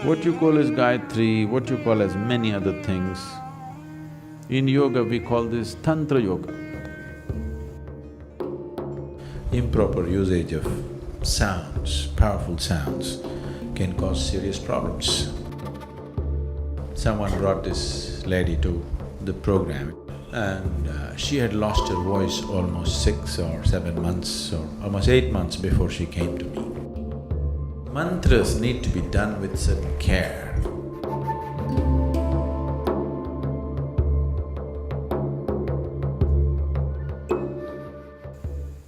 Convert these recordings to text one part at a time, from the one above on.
What you call as Gayatri, what you call as many other things, in yoga we call this Tantra Yoga. Improper usage of sounds, powerful sounds, can cause serious problems. Someone brought this lady to the program and she had lost her voice almost 6 or 7 months or almost 8 months before she came to me. Mantras need to be done with certain care.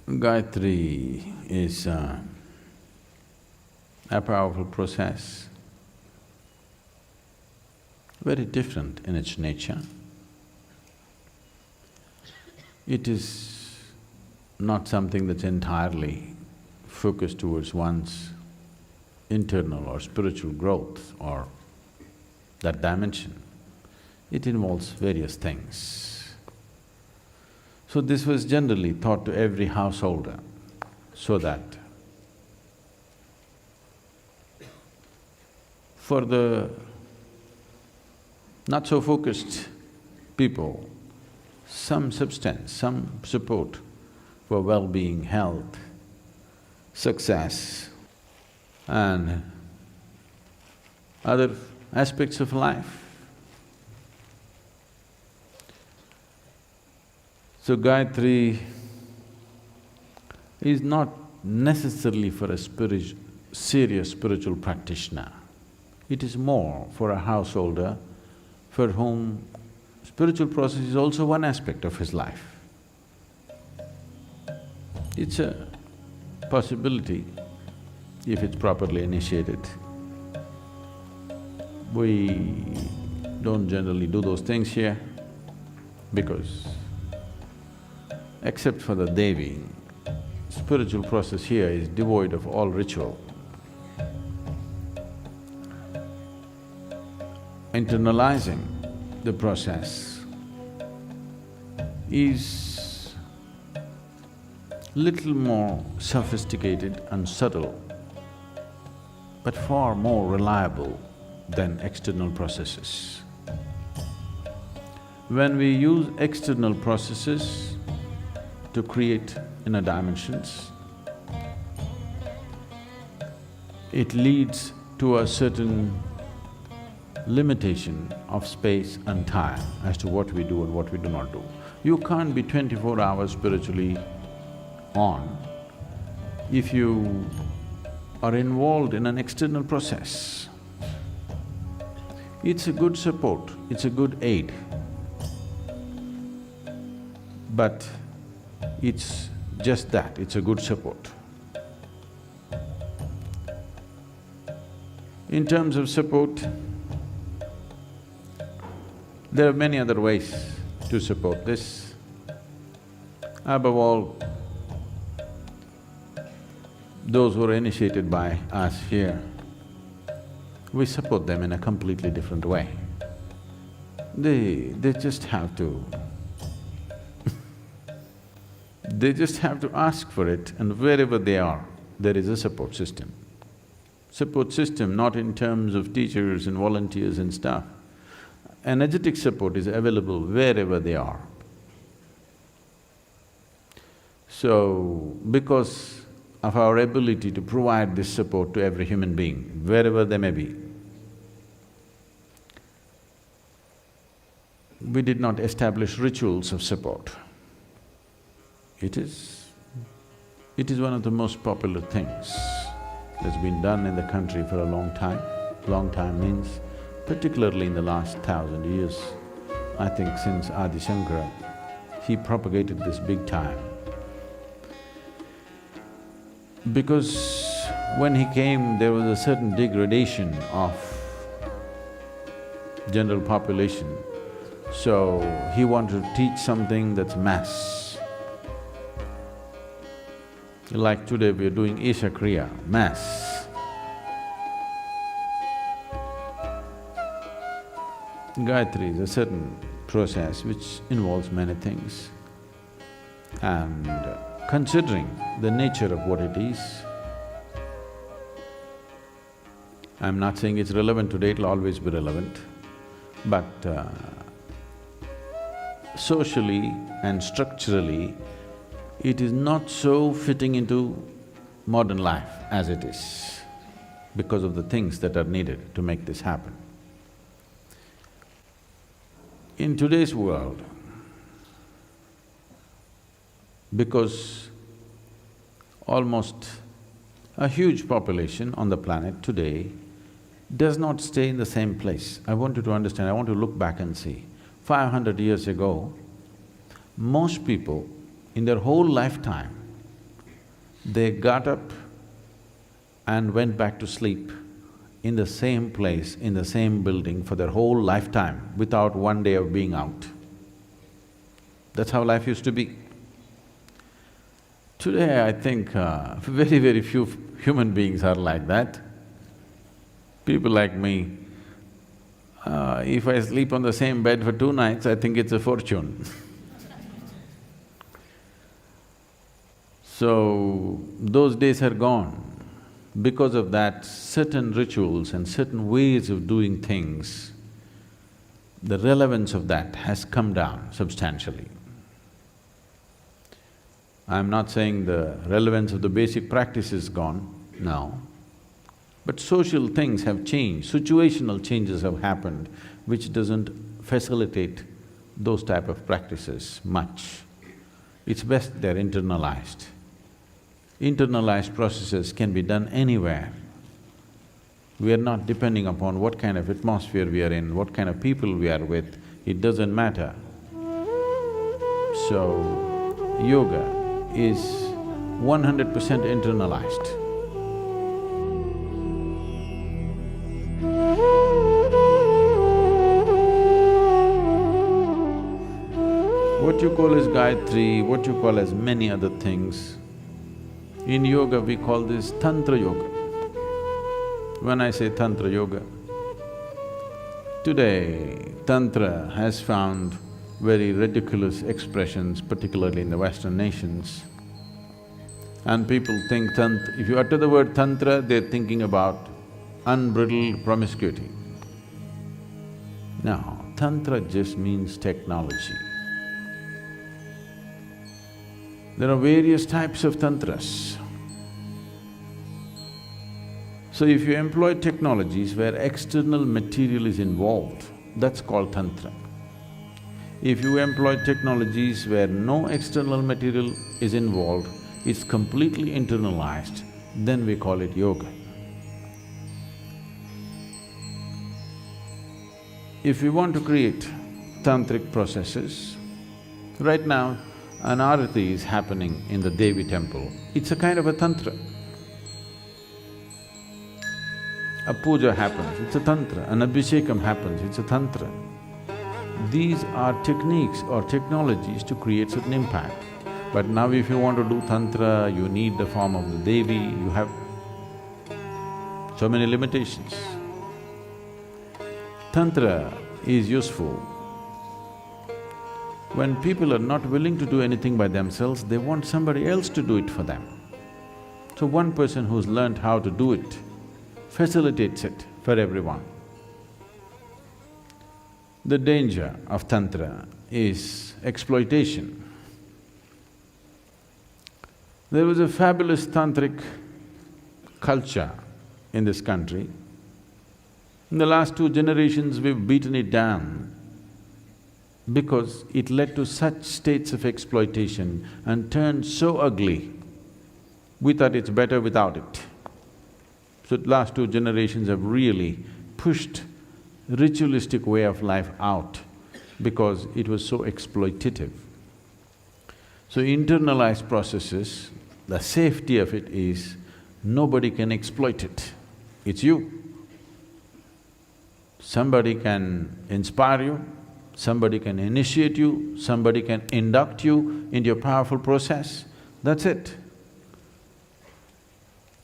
Gayatri is a powerful process, very different in its nature. It is not something that's entirely focused towards one's internal or spiritual growth or that dimension. It involves various things. So this was generally taught to every householder so that for the not so focused people, some substance, some support for well-being, health, success and other aspects of life. So Gayatri is not necessarily for a serious spiritual practitioner. It is more for a householder for whom spiritual process is also one aspect of his life. It's a possibility if it's properly initiated. We don't generally do those things here because except for the Devi, spiritual process here is devoid of all ritual. Internalizing the process is little more sophisticated and subtle, but far more reliable than external processes. When we use external processes to create inner dimensions, it leads to a certain limitation of space and time as to what we do and what we do not do. You can't be 24 hours spiritually on if you are involved in an external process. It's a good support, it's a good aid, but it's just that, it's a good support. In terms of support, there are many other ways to support this. Above all, those who are initiated by us here, we support them in a completely different way. They just have to they just have to ask for it, and wherever they are, there is a support system. Support system not in terms of teachers and volunteers and stuff. Energetic support is available wherever they are. So, because of our ability to provide this support to every human being, wherever they may be, we did not establish rituals of support. It is one of the most popular things that's been done in the country for a long time. Long time means particularly in the last 1,000 years. I think since Adi Shankara, he propagated this big time. Because when he came, there was a certain degradation of general population, so he wanted to teach something that's mass. Like today we are doing Isha Kriya, mass. Gayatri is a certain process which involves many things. And considering the nature of what it is, I'm not saying it's relevant today, it'll always be relevant, but socially and structurally, it is not so fitting into modern life as it is because of the things that are needed to make this happen. In today's world, because almost a huge population on the planet today does not stay in the same place. I want you to understand, I want to look back and see. 500 years ago, most people in their whole lifetime, they got up and went back to sleep in the same place, in the same building for their whole lifetime without one day of being out. That's how life used to be. Today, I think very, very few human beings are like that. People like me, if I sleep on the same bed for 2 nights, I think it's a fortune. So, those days are gone. Because of that, certain rituals and certain ways of doing things, the relevance of that has come down substantially. I'm not saying the relevance of the basic practice is gone, no. But social things have changed, situational changes have happened, which doesn't facilitate those type of practices much. It's best they're internalized. Internalized processes can be done anywhere. We are not depending upon what kind of atmosphere we are in, what kind of people we are with, it doesn't matter. So, yoga is 100% internalized. What you call as Gayatri, what you call as many other things, in yoga we call this Tantra Yoga. When I say Tantra Yoga, today Tantra has found very ridiculous expressions, particularly in the Western nations. And people think if you utter the word Tantra, they're thinking about unbridled promiscuity. No, Tantra just means technology. There are various types of tantras. So if you employ technologies where external material is involved, that's called tantra. If you employ technologies where no external material is involved, it's completely internalized, then we call it yoga. If we want to create tantric processes, right now an arati is happening in the Devi temple, it's a kind of a tantra. A puja happens, it's a tantra. An abhishekam happens, it's a tantra. These are techniques or technologies to create certain impact. But now if you want to do tantra, you need the form of the Devi, you have so many limitations. Tantra is useful when people are not willing to do anything by themselves, they want somebody else to do it for them. So one person who's learned how to do it facilitates it for everyone. The danger of Tantra is exploitation. There was a fabulous tantric culture in this country. In the last 2 generations, we've beaten it down because it led to such states of exploitation and turned so ugly, we thought it's better without it. So the last 2 generations have really pushed ritualistic way of life out because it was so exploitative. So internalized processes, the safety of it is nobody can exploit it, it's you. Somebody can inspire you, somebody can initiate you, somebody can induct you into a powerful process, that's it.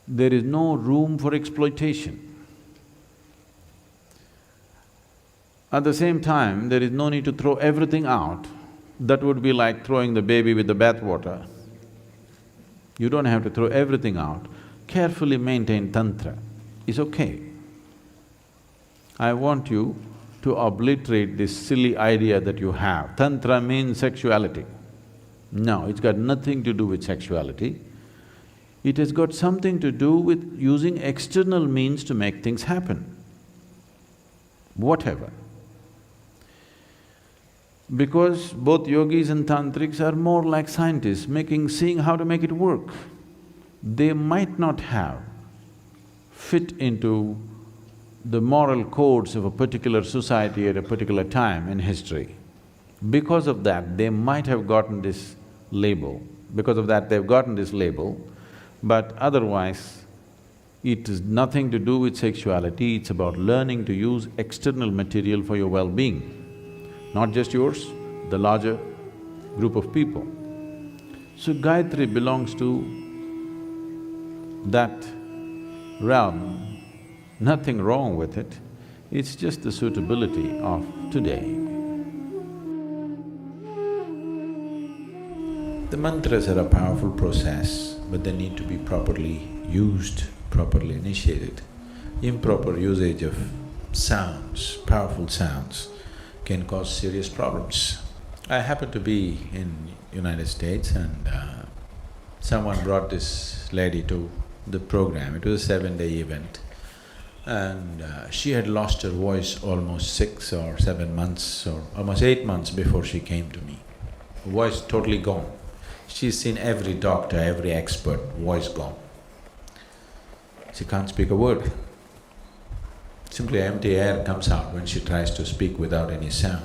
There is no room for exploitation. At the same time, there is no need to throw everything out. That would be like throwing the baby with the bathwater. You don't have to throw everything out. Carefully maintain tantra is okay. I want you to obliterate this silly idea that you have. Tantra means sexuality. No, it's got nothing to do with sexuality. It has got something to do with using external means to make things happen, whatever. Because both yogis and tantrics are more like scientists, seeing how to make it work. They might not have fit into the moral codes of a particular society at a particular time in history. Because of that, they might have gotten this label. Because of that, they've gotten this label. But otherwise, it is nothing to do with sexuality, it's about learning to use external material for your well-being. Not just yours, the larger group of people. So Gayatri belongs to that realm, nothing wrong with it, it's just the suitability of today. The mantras are a powerful process, but they need to be properly used, properly initiated. Improper usage of sounds, powerful sounds, can cause serious problems. I happened to be in United States and someone brought this lady to the program. It was a 7-day event and she had lost her voice almost 6 or 7 months or almost 8 months before she came to me. Voice totally gone. She's seen every doctor, every expert, voice gone. She can't speak a word. Simply empty air comes out when she tries to speak without any sound.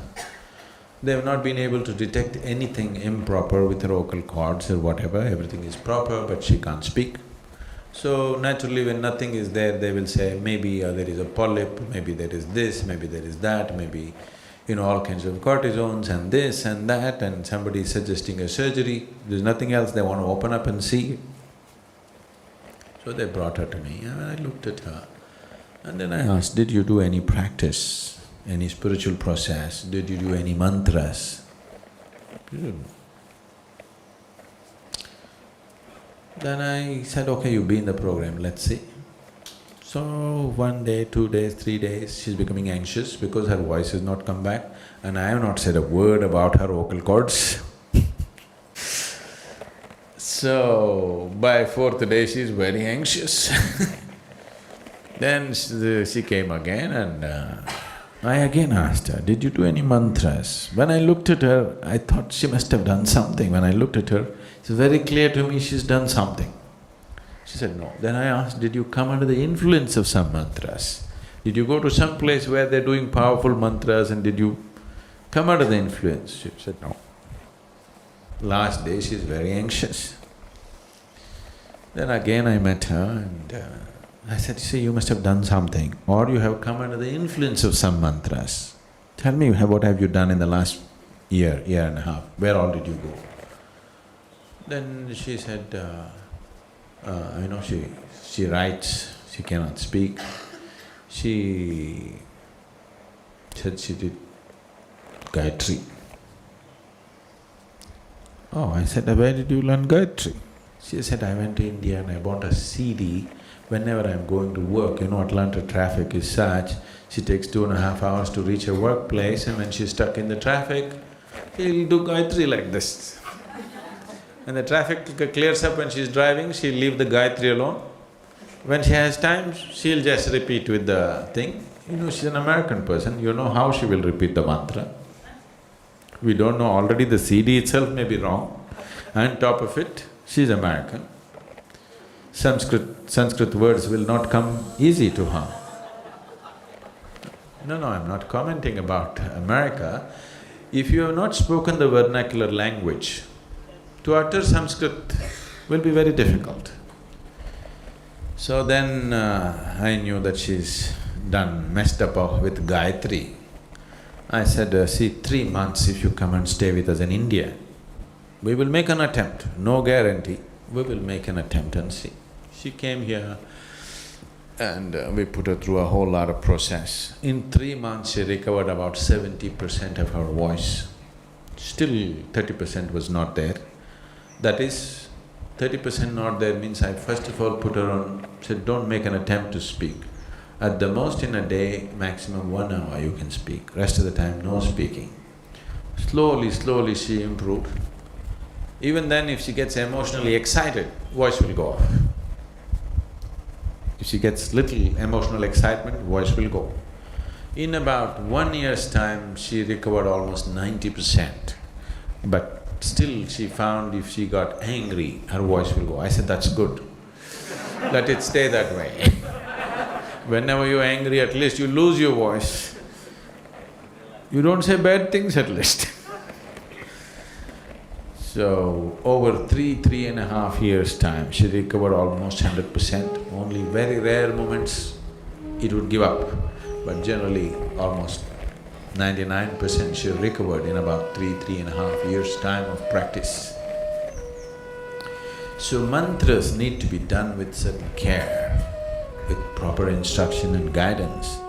They have not been able to detect anything improper with her vocal cords or whatever, everything is proper but she can't speak. So naturally when nothing is there, they will say maybe there is a polyp, maybe there is this, maybe there is that, maybe all kinds of cortisones and this and that, and somebody is suggesting a surgery. There's nothing else, they want to open up and see. So they brought her to me and I looked at her. And then I asked, did you do any practice, any spiritual process? Did you do any mantras? She didn't. Then I said, okay, you be in the program, let's see. So 1 day, 2 days, 3 days, she's becoming anxious because her voice has not come back and I have not said a word about her vocal cords. So by 4th day, she's very anxious. Then she came again and I again asked her, did you do any mantras? When I looked at her, I thought she must have done something. When I looked at her, it's very clear to me she's done something. She said, no. Then I asked, did you come under the influence of some mantras? Did you go to some place where they're doing powerful mantras and did you come under the influence? She said, no. Last day she's very anxious. Then again I met her and I said, see, you must have done something or you have come under the influence of some mantras. Tell me, what have you done in the last year, year and a half? Where all did you go? Then she said, she writes, she cannot speak. She said she did Gayatri. Oh, I said, where did you learn Gayatri? She said, I went to India and I bought a CD. Whenever I'm going to work, Atlanta traffic is such, she takes 2.5 hours to reach her workplace and when she's stuck in the traffic, she'll do Gayatri like this. When the traffic clears up when she's driving, she'll leave the Gayatri alone. When she has time, she'll just repeat with the thing. She's an American person, how she will repeat the mantra. We don't know, already the CD itself may be wrong. On top of it, she's American. Sanskrit words will not come easy to her. No, I'm not commenting about America. If you have not spoken the vernacular language, to utter Sanskrit will be very difficult. So then I knew that she's messed up with Gayatri. I said, see, 3 months if you come and stay with us in India, we will make an attempt, no guarantee, we will make an attempt and see. She came here and we put her through a whole lot of process. In 3 months, she recovered about 70% of her voice. Still 30% was not there. That is, 30% not there means I first of all put her on, said, don't make an attempt to speak. At the most in a day, maximum 1 hour you can speak, rest of the time no speaking. Slowly she improved. Even then if she gets emotionally excited, voice will go off. If she gets little emotional excitement, voice will go. In about 1 year's time, she recovered almost 90%. But still she found if she got angry, her voice will go. I said, that's good. Let it stay that way. Whenever you're angry, at least you lose your voice. You don't say bad things at least. So, over 3.5 years' time, she recovered almost 100%. Only very rare moments it would give up, but generally almost 99% she recovered in about 3.5 years' time of practice. So mantras need to be done with certain care, with proper instruction and guidance.